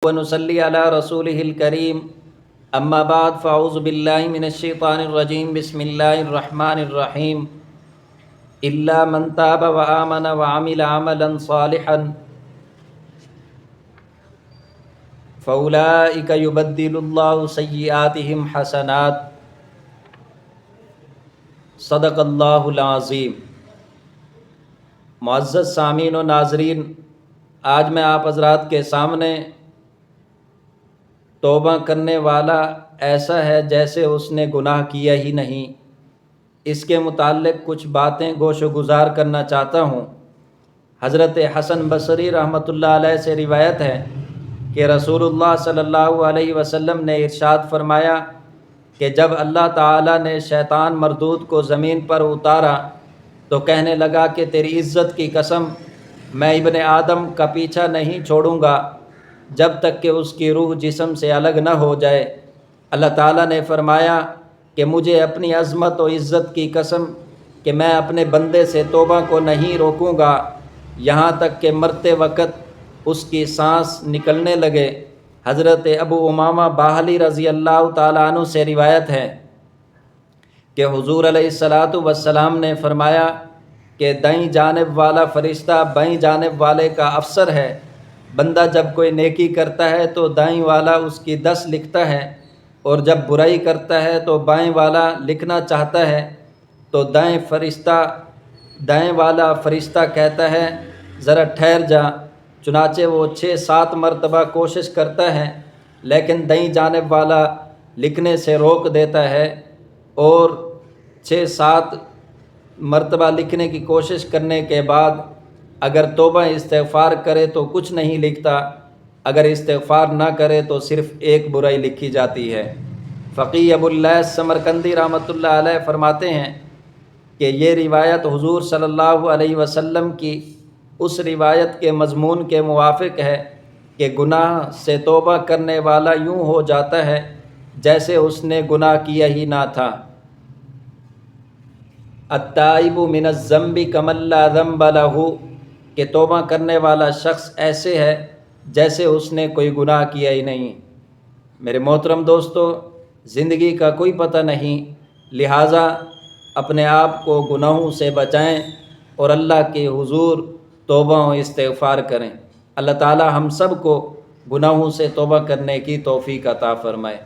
ونصلي على رسوله الكريم اما بعد فاعوذ بالله من الشيطان الرجيم بسم الله الرحمن الرحيم الا من تاب وآمن وعمل عملا صالحا فاولئك يبدل الله سيئاتهم حسنات صدق اللہ العظیم۔ معزز سامعین و ناظرین، آج میں آپ حضرات کے سامنے توبہ کرنے والا ایسا ہے جیسے اس نے گناہ کیا ہی نہیں، اس کے متعلق کچھ باتیں گوش و گزار کرنا چاہتا ہوں۔ حضرت حسن بصری رحمۃ اللہ علیہ سے روایت ہے کہ رسول اللہ صلی اللہ علیہ وسلم نے ارشاد فرمایا کہ جب اللہ تعالیٰ نے شیطان مردود کو زمین پر اتارا تو کہنے لگا کہ تیری عزت کی قسم، میں ابن آدم کا پیچھا نہیں چھوڑوں گا جب تک کہ اس کی روح جسم سے الگ نہ ہو جائے۔ اللہ تعالیٰ نے فرمایا کہ مجھے اپنی عظمت و عزت کی قسم کہ میں اپنے بندے سے توبہ کو نہیں روکوں گا یہاں تک کہ مرتے وقت اس کی سانس نکلنے لگے۔ حضرت ابو امامہ باہلی رضی اللہ تعالیٰ عنہ سے روایت ہے کہ حضور علیہ الصلاۃ والسلام نے فرمایا کہ دائیں جانب والا فرشتہ بائیں جانب والے کا افسر ہے۔ بندہ جب کوئی نیکی کرتا ہے تو دائیں والا اس کی 10 لکھتا ہے، اور جب برائی کرتا ہے تو بائیں والا لکھنا چاہتا ہے تو دائیں والا فرشتہ کہتا ہے ذرا ٹھہر جا، چنانچہ وہ 6-7 مرتبہ کوشش کرتا ہے لیکن دائیں جانب والا لکھنے سے روک دیتا ہے، اور 6-7 مرتبہ لکھنے کی کوشش کرنے کے بعد اگر توبہ استغفار کرے تو کچھ نہیں لکھتا، اگر استغفار نہ کرے تو صرف ایک برائی لکھی جاتی ہے۔ فقیہ ابو اللیث سمرقندی رحمۃ اللہ علیہ فرماتے ہیں کہ یہ روایت حضور صلی اللہ علیہ وسلم کی اس روایت کے مضمون کے موافق ہے کہ گناہ سے توبہ کرنے والا یوں ہو جاتا ہے جیسے اس نے گناہ کیا ہی نہ تھا۔ التائب من الذنب کمن لا ذنب لہ، کہ توبہ کرنے والا شخص ایسے ہے جیسے اس نے کوئی گناہ کیا ہی نہیں۔ میرے محترم دوستو، زندگی کا کوئی پتہ نہیں، لہٰذا اپنے آپ کو گناہوں سے بچائیں اور اللہ کے حضور توبہ و استغفار کریں۔ اللہ تعالی ہم سب کو گناہوں سے توبہ کرنے کی توفیق عطا فرمائے۔